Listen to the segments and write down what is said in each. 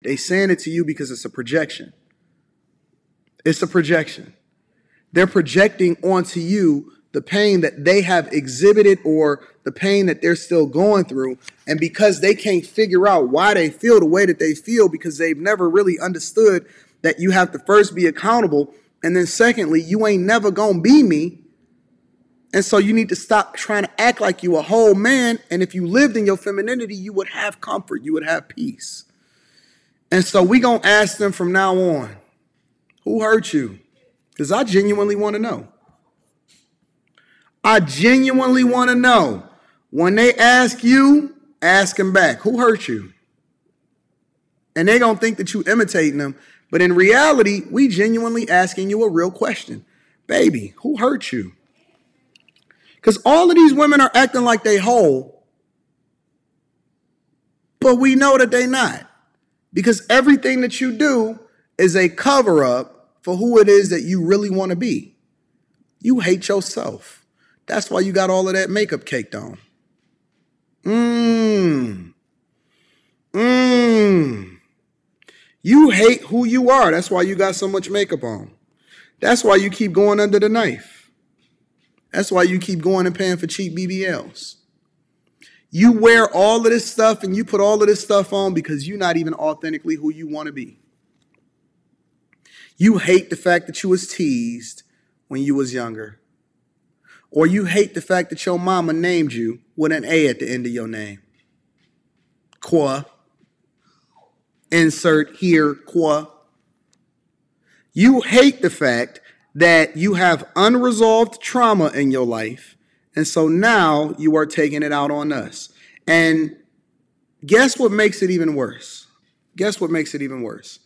They saying it to you because it's a projection. It's a projection. They're projecting onto you the pain that they have exhibited or the pain that they're still going through. And because they can't figure out why they feel the way that they feel, because they've never really understood that you have to first be accountable. And then secondly, you ain't never gonna be me. And so you need to stop trying to act like you a whole man. And if you lived in your femininity, you would have comfort. You would have peace. And so we gonna ask them from now on, who hurt you? Because I genuinely want to know. I genuinely want to know. When they ask you, ask them back. Who hurt you? And they gonna think that you imitating them. But in reality, we genuinely asking you a real question. Baby, who hurt you? Because all of these women are acting like they whole. But we know that they not. Because everything that you do is a cover up for who it is that you really want to be. You hate yourself. That's why you got all of that makeup caked on. You hate who you are. That's why you got so much makeup on. That's why you keep going under the knife. That's why you keep going and paying for cheap BBLs. You wear all of this stuff and you put all of this stuff on because you're not even authentically who you want to be. You hate the fact that you was teased when you was younger. Or you hate the fact that your mama named you with an A at the end of your name. Qua. Insert here, qua. You hate the fact that you have unresolved trauma in your life. And so now you are taking it out on us. And guess what makes it even worse? Guess what makes it even worse?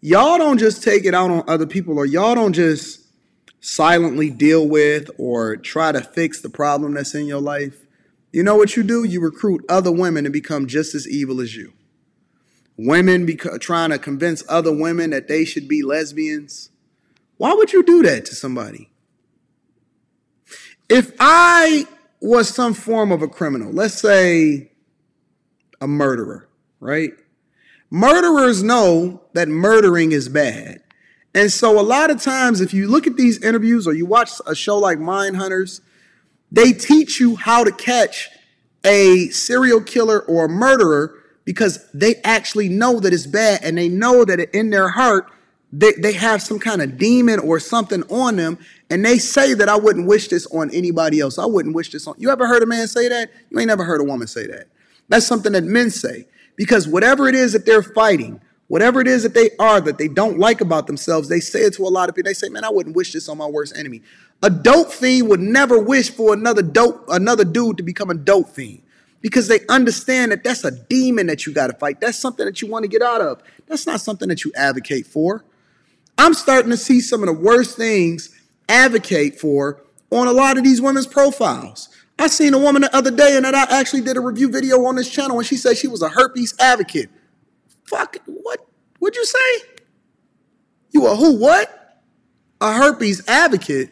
Y'all don't just take it out on other people, or y'all don't just silently deal with or try to fix the problem that's in your life. You know what you do? You recruit other women to become just as evil as you. Women trying to convince other women that they should be lesbians. Why would you do that to somebody? If I was some form of a criminal, let's say a murderer, right? Murderers know that murdering is bad. And so a lot of times, if you look at these interviews or you watch a show like Mindhunters, they teach you how to catch a serial killer or a murderer because they actually know that it's bad, and they know that in their heart, they have some kind of demon or something on them, and they say that I wouldn't wish this on anybody else. I wouldn't wish this on. You ever heard a man say that? You ain't never heard a woman say that. That's something that men say, because whatever it is that they're fighting, whatever it is that they are, that they don't like about themselves, they say it to a lot of people. They say, man, I wouldn't wish this on my worst enemy. A dope fiend would never wish for another dude to become a dope fiend, because they understand that that's a demon that you got to fight. That's something that you want to get out of. That's not something that you advocate for. I'm starting to see some of the worst things advocate for on a lot of these women's profiles. I seen a woman the other day, and that I actually did a review video on this channel, and she said she was a herpes advocate. Fuck, what? What'd you say? You a who, what? A herpes advocate?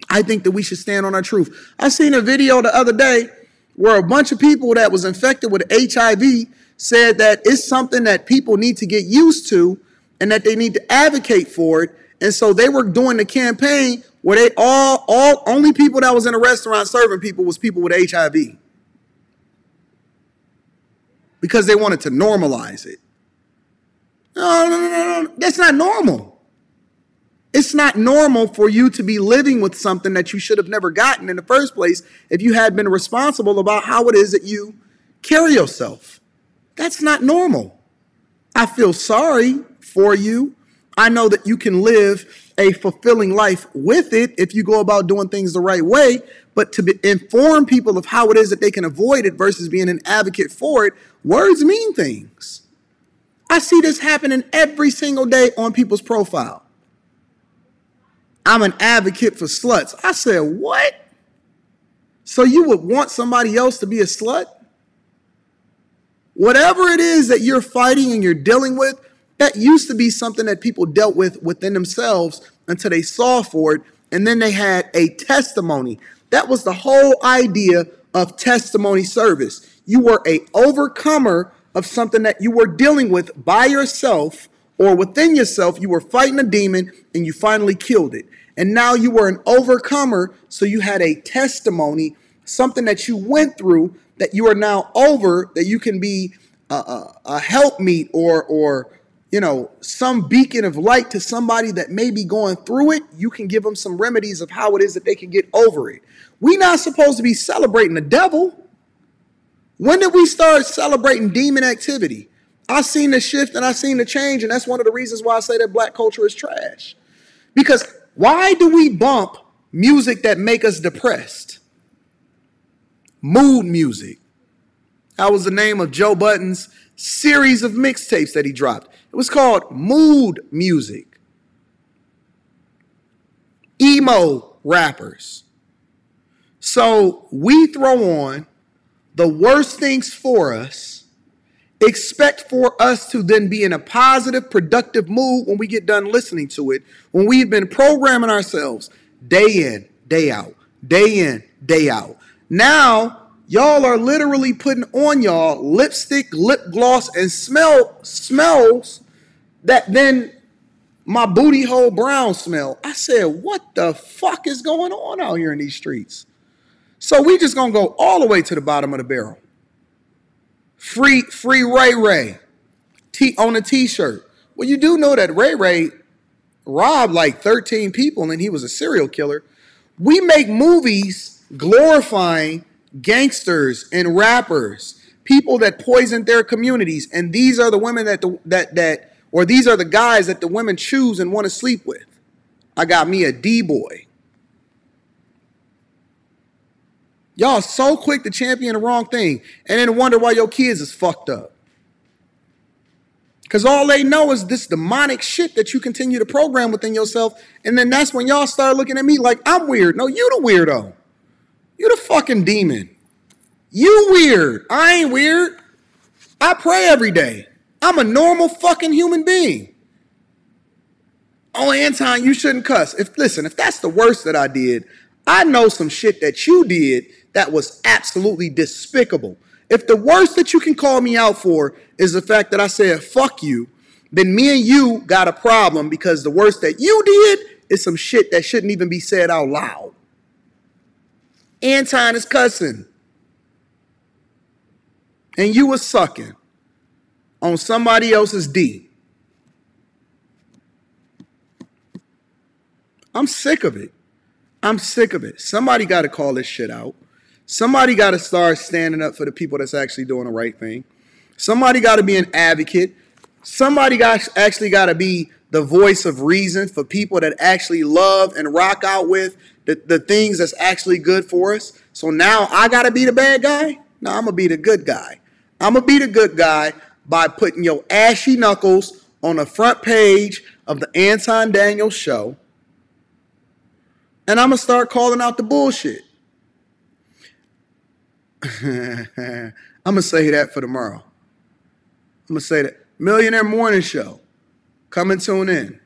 I think that we should stand on our truth. I seen a video the other day where a bunch of people that was infected with HIV said that it's something that people need to get used to and that they need to advocate for it. And so they were doing the campaign where they only people that was in a restaurant serving people was people with HIV, because they wanted to normalize it. No. That's not normal. It's not normal for you to be living with something that you should have never gotten in the first place if you had been responsible about how it is that you carry yourself. That's not normal. I feel sorry for you. I know that you can live a fulfilling life with it if you go about doing things the right way, but to inform people of how it is that they can avoid it versus being an advocate for it, words mean things. I see this happening every single day on people's profile. I'm an advocate for sluts. I said, what? So you would want somebody else to be a slut? Whatever it is that you're fighting and you're dealing with, that used to be something that people dealt with within themselves until they saw for it, and then they had a testimony. That was the whole idea of testimony service. You were an overcomer of something that you were dealing with by yourself or within yourself. You were fighting a demon and you finally killed it. And now you were an overcomer, so you had a testimony, something that you went through that you are now over, that you can be a helpmeet or some beacon of light to somebody that may be going through it. You can give them some remedies of how it is that they can get over it. We're not supposed to be celebrating the devil. When did we start celebrating demon activity? I seen the shift and I seen the change, and that's one of the reasons why I say that black culture is trash. Because why do we bump music that make us depressed? Mood music. That was the name of Joe Budden's series of mixtapes that he dropped. It was called mood music. Emo rappers. So we throw on the worst things for us, expect for us to then be in a positive, productive mood when we get done listening to it, when we've been programming ourselves day in, day out, day in, day out. Now, y'all are literally putting on y'all lipstick, lip gloss, and smells that then my booty hole brown smell. I said, what the fuck is going on out here in these streets? So we just gonna go all the way to the bottom of the barrel. Free Ray Ray on a t-shirt. Well, you do know that Ray Ray robbed like 13 people and he was a serial killer. We make movies glorifying gangsters and rappers, people that poisoned their communities, and these are the women or these are the guys that the women choose and want to sleep with. I got me a D-boy. Y'all so quick to champion the wrong thing and then wonder why your kids is fucked up. Because all they know is this demonic shit that you continue to program within yourself. And then that's when y'all start looking at me like I'm weird. No, you the weirdo. You the fucking demon. You weird. I ain't weird. I pray every day. I'm a normal fucking human being. Oh, Anton, you shouldn't cuss. If that's the worst that I did, I know some shit that you did that was absolutely despicable. If the worst that you can call me out for is the fact that I said fuck you, then me and you got a problem, because the worst that you did is some shit that shouldn't even be said out loud. Anton is cussing. And you was sucking on somebody else's D. I'm sick of it. I'm sick of it. Somebody got to call this shit out. Somebody got to start standing up for the people that's actually doing the right thing. Somebody got to be an advocate. Somebody actually got to be the voice of reason for people that actually love and rock out with the things that's actually good for us. So now I got to be the bad guy? No, I'm going to be the good guy. I'm going to be the good guy by putting your ashy knuckles on the front page of the Anton Daniels show. And I'm going to start calling out the bullshit. I'm going to say that for tomorrow. I'm going to say that. Millionaire Morning Show. Come and tune in.